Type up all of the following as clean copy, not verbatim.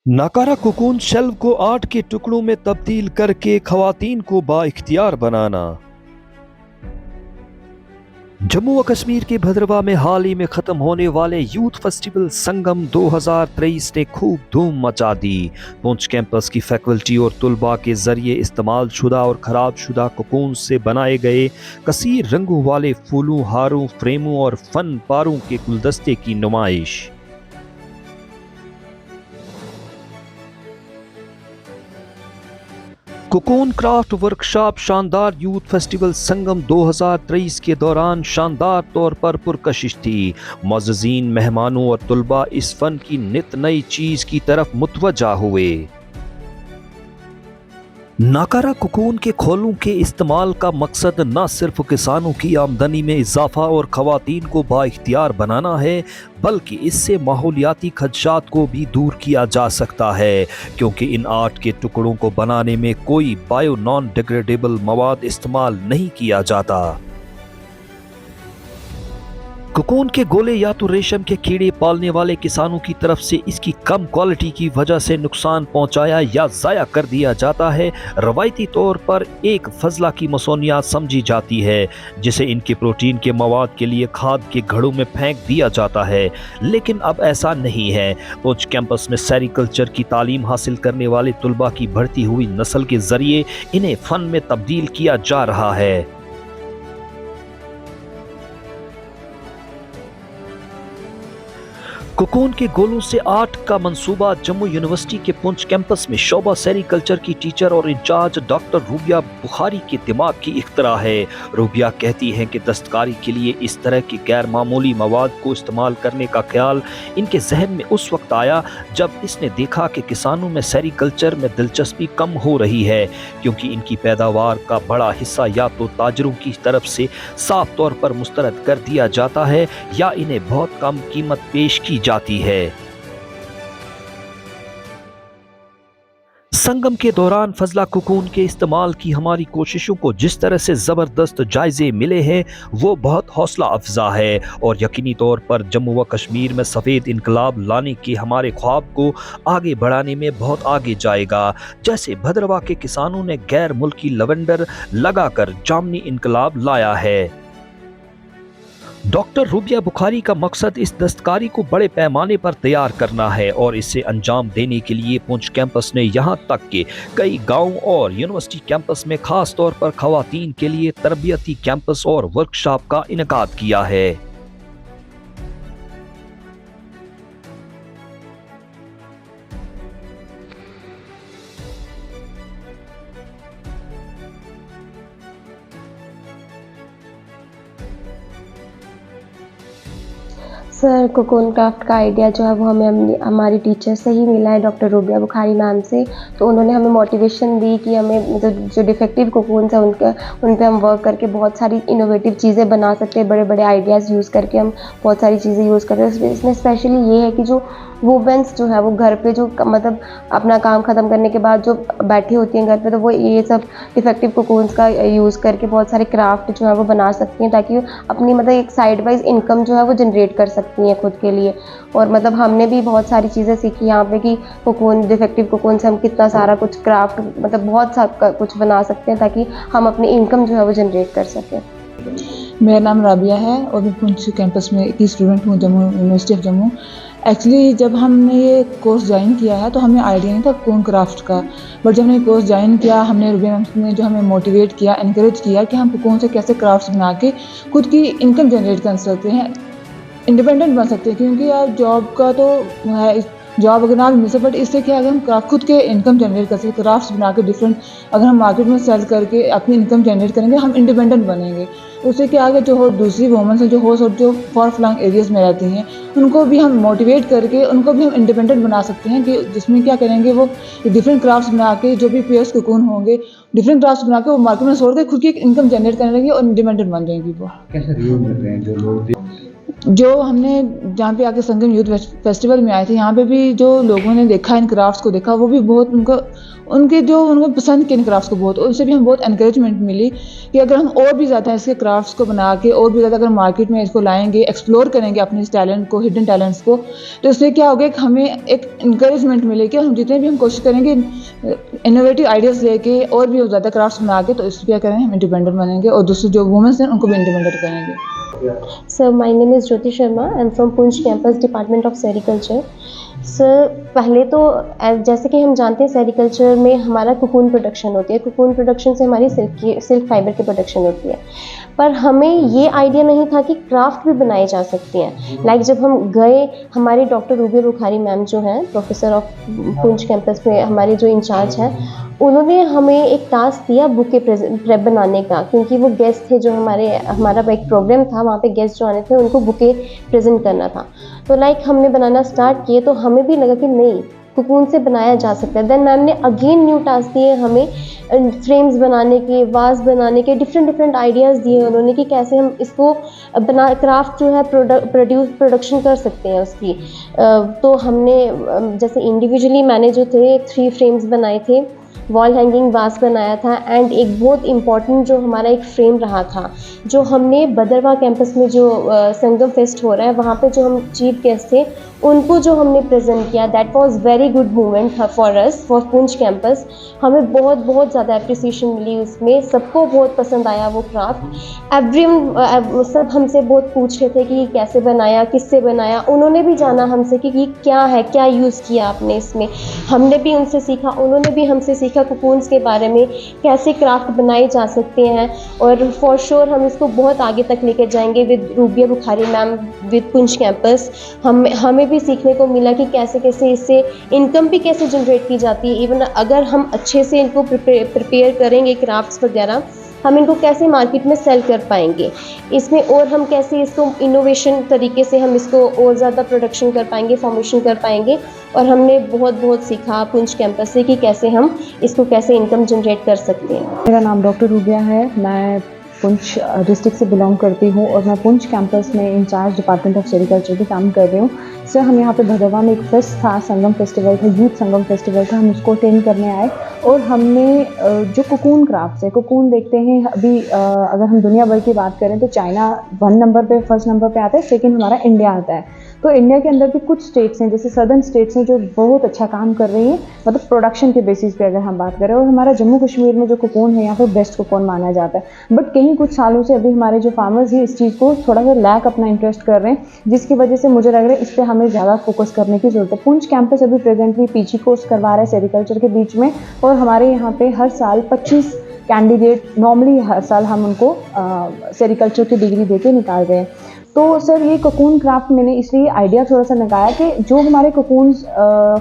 नाकारा cocoon shelve को 8 के टुकड़ों में तब्दील करके खवातीन को बाइख्तियार बनाना। जम्मू व कश्मीर के भद्रवाह में हाल ही में खत्म होने वाले यूथ फेस्टिवल संगम 2023 ने खूब धूम मचा दी। पुंछ कैंपस की फैकल्टी और तुलबा के जरिए इस्तेमाल शुदा और खराब शुदा कोकून से बनाए गए कसीर रंगों वाले फूलों, हारों, फ्रेमों और फन पारों के गुलदस्ते की नुमाइश। कोकून क्राफ्ट वर्कशॉप शानदार यूथ फेस्टिवल संगम 2023 के दौरान शानदार तौर पर पुरकशिश थी। मुअज़्ज़िज़ीन, मेहमानों और तुलबा इस फन की नित नई चीज की तरफ मुतवज्जा हुए। नाकारा कोकून के खोलों के इस्तेमाल का मकसद न सिर्फ किसानों की आमदनी में इजाफा और खवातीन को बाइख्तियार बनाना है, बल्कि इससे माहौलियाती खदशात को भी दूर किया जा सकता है, क्योंकि इन आर्ट के टुकड़ों को बनाने में कोई बायो नॉन डिग्रेडेबल मवाद इस्तेमाल नहीं किया जाता। कोकून के गोले या तो रेशम के कीड़े पालने वाले किसानों की तरफ से इसकी कम क्वालिटी की वजह से नुकसान पहुंचाया या ज़ाया कर दिया जाता है। रवायती तौर पर एक फजला की मसौनियात समझी जाती है, जिसे इनके प्रोटीन के मवाद के लिए खाद के घड़ों में फेंक दिया जाता है, लेकिन अब ऐसा नहीं है। पुंछ कैंपस में सेरिकल्चर की तालीम हासिल करने वाले तुलबा की बढ़ती हुई नस्ल के जरिए इन्हें फन में तब्दील किया जा रहा है। कोकून के गोलों से आर्ट का मंसूबा जम्मू यूनिवर्सिटी के पुंछ कैंपस में शोबा सेरिकल्चर की टीचर और इंचार्ज डॉक्टर रूबिया बुखारी के दिमाग की इख्तरा है। रूबिया कहती हैं कि दस्तकारी के लिए इस तरह के गैर मामूली मवाद को इस्तेमाल करने का ख्याल इनके जहन में उस वक्त आया जब इसने देखा कि किसानों में सेरिकल्चर में दिलचस्पी कम हो रही है, क्योंकि इनकी पैदावार का बड़ा हिस्सा या तो ताजरों की तरफ से साफ तौर पर मुस्तरद कर दिया जाता है या इन्हें बहुत कम कीमत पेश की जाती है। संगम के दौरान फजला कोकून के इस्तेमाल की हमारी कोशिशों को जिस तरह से जबरदस्त जायजे मिले हैं वो बहुत हौसला अफजा है और यकीनी तौर पर जम्मू व कश्मीर में सफ़ेद इनकलाब लाने के हमारे ख्वाब को आगे बढ़ाने में बहुत आगे जाएगा। जैसे भद्रवाह के किसानों ने गैर मुल्की लवेंडर लगाकर जामनी इनकलाब लाया है। डॉक्टर रूबिया बुखारी का मकसद इस दस्तकारी को बड़े पैमाने पर तैयार करना है और इसे अंजाम देने के लिए पुंछ कैंपस ने यहाँ तक के कई गांवों और यूनिवर्सिटी कैंपस में खास तौर पर खवातीन के लिए तरबियती कैंपस और वर्कशॉप का इनेकाद किया है। सर, कोकून क्राफ्ट का आइडिया जो है वो हमें हमारी टीचर से ही मिला है, डॉक्टर रूबिया बुखारी मैम से। तो उन्होंने हमें मोटिवेशन दी कि हमें जो डिफेक्टिव कोकून्स हैं उन पे हम वर्क करके बहुत सारी इनोवेटिव चीज़ें बना सकते हैं। बड़े बड़े आइडियाज़ यूज़ करके हम बहुत सारी चीज़ें यूज़ करते हैं। इसमें स्पेशली ये है कि जो वुमेन्स जो है वो घर पे जो मतलब अपना काम ख़त्म करने के बाद जो बैठी होती हैं घर पे, तो वो ये सब डिफेक्टिव कोकून्स का यूज़ करके बहुत सारे क्राफ्ट जो है वो बना सकती हैं, ताकि अपनी मतलब एक साइड वाइज इनकम जो है वो जनरेट कर सकती हैं खुद के लिए। और मतलब हमने भी बहुत सारी चीज़ें सीखी यहाँ पे कि कोकून, डिफेक्टिव कोकून से हम कितना सारा कुछ क्राफ्ट मतलब बहुत सा कुछ बना सकते हैं, ताकि हम अपनी इनकम जो है वो जनरेट कर सकें। मेरा नाम राबिया है और मैं पुंछ कैंपस में की स्टूडेंट हूँ, Jammu university of Jammu. Actually जब हमने ये कोर्स ज्वाइन किया है तो हमें आइडिया नहीं था कोकून क्राफ्ट का, बट जब हमने कोर्स ज्वाइन किया, हमने रूबिया मैम ने जो हमें मोटिवेट किया, इनकरेज किया कि हम कोकून से कैसे क्राफ्ट्स बना के खुद की इनकम जनरेट कर सकते हैं, इंडिपेंडेंट बन सकते हैं। क्योंकि यार जॉब का तो है, जॉब अगर ना भी मिल सके, बट इससे क्या अगर हम क्राफ्ट खुद के इनकम जनरेट कर सकते, क्राफ्ट्स बना के डिफरेंट अगर हम मार्केट में सेल करके अपनी इनकम जनरेट करेंगे, हम इंडिपेंडेंट बनेंगे। उससे क्या आगे जो हो दूसरी वुमेन्स हैं जो फॉर फ्लंग एरियाज़ में रहती हैं, उनको भी हम मोटिवेट करके उनको भी हम इंडिपेंडेंट बना सकते हैं, कि जिसमें क्या करेंगे वो डिफरेंट क्राफ्ट्स बना के, जो भी पेयर्स कोकून होंगे डिफरेंट क्राफ्ट्स बना के वो मार्केट में छोड़ के खुद की इनकम जनरेट करने लगेंगे और इंडिपेंडेंट बन जाएंगी। वो कैसे रिव्यू मिल रहे हैं जो लोग जो हमने जहाँ पे आके संगम यूथ फेस्टिवल में आए थे, यहाँ पे भी जो लोगों ने देखा, इन क्राफ्ट्स को देखा, वो भी बहुत उनको पसंद किए इन क्राफ्ट्स को बहुत, और उससे भी हमें बहुत एनकरेजमेंट मिली कि अगर हम और भी ज़्यादा इसके क्राफ्ट्स को बना के और भी ज़्यादा अगर मार्केट में इसको लाएंगे, एक्सप्लोर करेंगे अपने इस टैलेंट को, हिडन टैलेंट्स को, तो उससे क्या होगा कि हमें एक इनकरेजमेंट मिलेगी। हम जितने भी हम कोशिश करेंगे इनोवेटिव आइडियाज़ लेके और भी ज़्यादा क्राफ्ट्स बना के, तो इससे क्या करेंगे, हम इंडिपेंडेंट बनेंगे और दूसरे जो वुमेन्स हैं उनको भी इंडिपेंडेंट करेंगे। Sir, my name is Jyoti Sharma, I am from Poonch campus, department of sericulture. Sir, पहले तो जैसे कि हम जानते हैं सेरिकल्चर में हमारा कोकून प्रोडक्शन होती है। कोकून प्रोडक्शन से हमारी सिल्क फाइबर की प्रोडक्शन होती है। पर हमें ये आइडिया नहीं था कि क्राफ्ट भी बनाए जा सकते हैं। लाइक जब हम गए, हमारे डॉक्टर रूबिया बुखारी मैम जो हैं, प्रोफेसर ऑफ पुंछ कैंपस में हमारे जो इंचार्ज हैं, उन्होंने हमें एक टास्क दिया बुके प्रेप बनाने का, क्योंकि वो गेस्ट थे जो हमारा एक प्रोग्राम था, वहाँ पे गेस्ट जो आने थे उनको बुके प्रेजेंट करना था। तो लाइक हमने बनाना स्टार्ट किए, तो हमें भी लगा कि नहीं, कोकून से बनाया जा सकता है। देन मैम ने अगेन न्यू टास्क दिए हमें, फ्रेम्स बनाने के, वाज बनाने के, डिफरेंट आइडियाज़ दिए उन्होंने कि कैसे हम इसको क्राफ्ट जो है प्रोडक्शन कर सकते हैं उसकी। तो हमने जैसे इंडिविजुअली मैंने जो थे 3 फ्रेम्स बनाए थे, वॉल हैंगिंग वास बनाया था, एंड एक बहुत इम्पॉर्टेंट जो हमारा एक फ्रेम रहा था, जो हमने भदरवा कैंपस में जो संगम फेस्ट हो रहा है, वहाँ पे जो हम चीफ गेस्ट थे उनको जो हमने प्रेजेंट किया, that was very good movement for us, for Poonch campus. हमें बहुत ज़्यादा अप्रिसिएशन मिली उसमें, सबको बहुत पसंद आया वो क्राफ्ट। एवरीवन सब हमसे बहुत पूछ रहे थे कि कैसे बनाया, किससे बनाया। उन्होंने भी जाना हमसे कि ये क्या है, क्या यूज़ किया आपने इसमें। हमने भी उनसे सीखा, उन्होंने भी हमसे सीखा कोकून्स के बारे में, कैसे क्राफ्ट बनाए जा सकते हैं। और फॉर श्योर हम इसको बहुत आगे तक लेके जाएंगे with rubia Bukhari ma'am, with Poonch campus. हमें भी सीखने को मिला कि कैसे इससे इनकम भी कैसे जनरेट की जाती है। इवन अगर हम अच्छे से इनको प्रिपेयर करेंगे क्राफ्ट्स वगैरह, हम इनको कैसे मार्केट में सेल कर पाएंगे इसमें, और हम कैसे इसको इनोवेशन तरीके से हम इसको और ज़्यादा प्रोडक्शन कर पाएंगे, फॉर्मेशन कर पाएंगे। और हमने बहुत सीखा पुंछ कैंपस से कि कैसे हम इसको कैसे इनकम जनरेट कर सकते हैं। मेरा नाम डॉक्टर रूबिया है, मैं पुंछ डिस्ट्रिक्ट से बिलोंग करती हूँ और मैं पुंछ कैंपस में इंचार्ज डिपार्टमेंट ऑफ सेरिकल्चर भी काम कर रही हूँ। सर, हम यहाँ पे भदरवा में एक फेस्ट था, संगम फेस्टिवल था, यूथ संगम फेस्टिवल था, हम उसको अटेंड करने आए। और हमने जो कोकून क्राफ्ट्स है, कोकून देखते हैं अभी अगर हम दुनिया भर की बात करें तो चाइना 1 नंबर पे, 1st नंबर पे आता है, सेकेंड हमारा इंडिया आता है। तो इंडिया के अंदर भी कुछ स्टेट्स हैं, जैसे सदर्न स्टेट्स हैं, जो बहुत अच्छा काम कर रही हैं, मतलब प्रोडक्शन के बेसिस पे अगर हम बात करें। और हमारा जम्मू कश्मीर में जो कोकून है यहाँ पर बेस्ट कोकून माना जाता है। बट कहीं कुछ सालों से अभी हमारे जो फार्मर्स हैं इस चीज़ को थोड़ा सा लैक अपना इंटरेस्ट कर रहे हैं, जिसकी वजह से मुझे लग रहा है इस पर हमें ज़्यादा फोकस करने की जरूरत है। पुंछ कैंपस अभी प्रेजेंटली पीजी कोर्स करवा रहा है सेरिकल्चर के बीच में, और हमारे यहाँ पे हर साल 25 कैंडिडेट नॉर्मली हर साल हम उनको सेरिकल्चर की डिग्री देके निकाल रहे हैं। तो सर, ये कोकून क्राफ्ट मैंने इसलिए आइडिया थोड़ा सा लगाया कि जो हमारे कोकून्स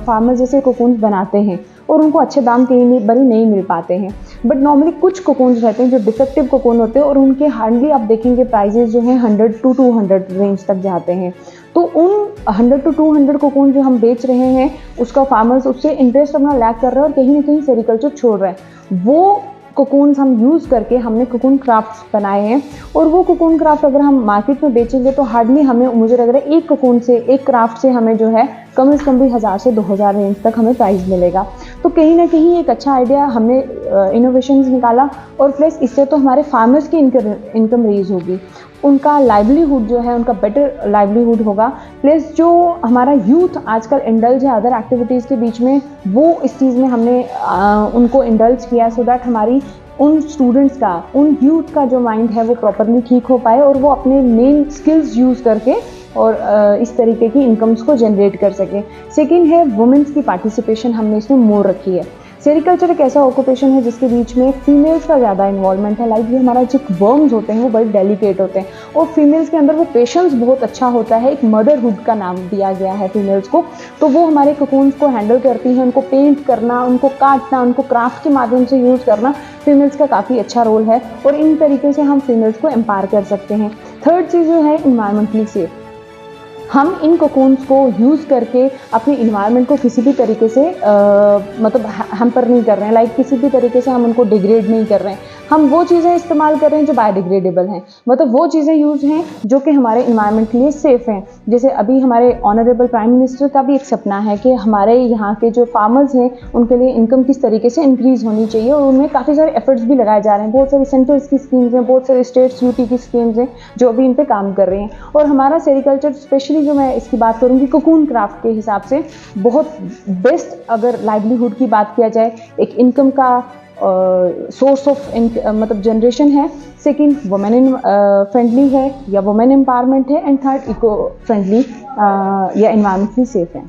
फार्मर्स जैसे कोकून्स बनाते हैं और उनको अच्छे दाम कहीं बड़ी नहीं मिल पाते हैं, बट नॉर्मली कुछ कोकून्स रहते हैं जो डिफेक्टिव कोकून होते हैं और उनके हार्डली आप देखेंगे प्राइजेज जो हैं 100 to 200 रेंज तक जाते हैं। तो उन 100 to 200 कोकून जो हम बेच रहे हैं उसका फार्मर्स उससे इंटरेस्ट अपना लैक कर रहे हैं और कहीं ना कहीं सेरिकल्चर छोड़ रहे हैं। वो कोकून्स हम यूज़ करके हमने कोकून क्राफ्ट्स बनाए हैं, और वो कोकून क्राफ्ट अगर हम मार्केट में बेचेंगे तो हार्डली हमें, मुझे लग रहा है, एक कोकून से, एक क्राफ्ट से हमें जो है कम से कम भी 1000 से 2000 रेंज तक हमें प्राइस मिलेगा। तो कहीं ना कहीं एक अच्छा आइडिया हमने इनोवेशंस निकाला, और प्लस इससे तो हमारे फार्मर्स की इनकम रेज होगी, उनका लाइवलीहुड जो है उनका बेटर लाइवलीहुड होगा। प्लस जो हमारा यूथ आजकल इंडल्ज है अदर एक्टिविटीज़ के बीच में, वो इस चीज़ में हमने उनको इंडल्ज किया, सो दैट हमारी उन स्टूडेंट्स का, उन यूथ का जो माइंड है वो प्रॉपरली ठीक हो पाए और वो अपने मेन स्किल्स यूज़ करके और इस तरीके की इनकम्स को जनरेट कर सकें। सेकेंड है वुमेन्स की पार्टिसिपेशन, हमने इसमें मोर रखी है। सेरिकल्चर एक ऐसा ऑक्यूपेशन है जिसके बीच में फीमेल्स का ज़्यादा इन्वॉल्वमेंट है। लाइक जो हमारा जो वर्म्स होते हैं वो बड़े डेलिकेट होते हैं, और फीमेल्स के अंदर वो पेशेंस बहुत अच्छा होता है, एक मदरहुड का नाम दिया गया है फीमेल्स को। तो वो हमारे कोकून्स को हैंडल करती हैं, उनको पेंट करना, उनको काटना, उनको क्राफ्ट के माध्यम से यूज़ करना फीमेल्स का काफ़ी अच्छा रोल है, और इन तरीके से हम फीमेल्स को एम्पावर कर सकते हैं। थर्ड चीज़ जो है इन्वायरमेंटली सेफ। हम इन कोकून्स को यूज़ करके अपने इन्वायरमेंट को किसी भी तरीके से मतलब हैम्पर नहीं कर रहे हैं, लाइक किसी भी तरीके से हम उनको डिग्रेड नहीं कर रहे हैं। हम वो चीज़ें इस्तेमाल कर रहे हैं जो बायोडिग्रेडेबल हैं, मतलब वो चीज़ें यूज़ हैं जो कि हमारे इन्वायरमेंट के लिए सेफ़ हैं। जैसे अभी हमारे ऑनरेबल प्राइम मिनिस्टर का भी एक सपना है कि हमारे यहाँ के जो फार्मर्स हैं उनके लिए इनकम किस तरीके से इंक्रीज़ होनी चाहिए, और उनमें काफ़ी सारे एफर्ट्स भी लगाए जा रहे हैं। बहुत सारी सेंटर्स की स्कीम्स हैं, बहुत सारे स्टेट्स यूटी की स्कीम्स हैं जो अभी इन पे काम कर रही हैं। और हमारा सेरिकल्चर स्पेशली जो मैं इसकी बात करूँगी कोकून क्राफ्ट के हिसाब से बहुत बेस्ट, अगर लाइवलीहुड की बात किया जाए, एक इनकम का सोर्स ऑफ मतलब जनरेशन है। सेकंड, वुमेन फ्रेंडली है या वुमेन एम्पावरमेंट है, एंड थर्ड, इको फ्रेंडली या इन्वायरमेंटली सेफ है।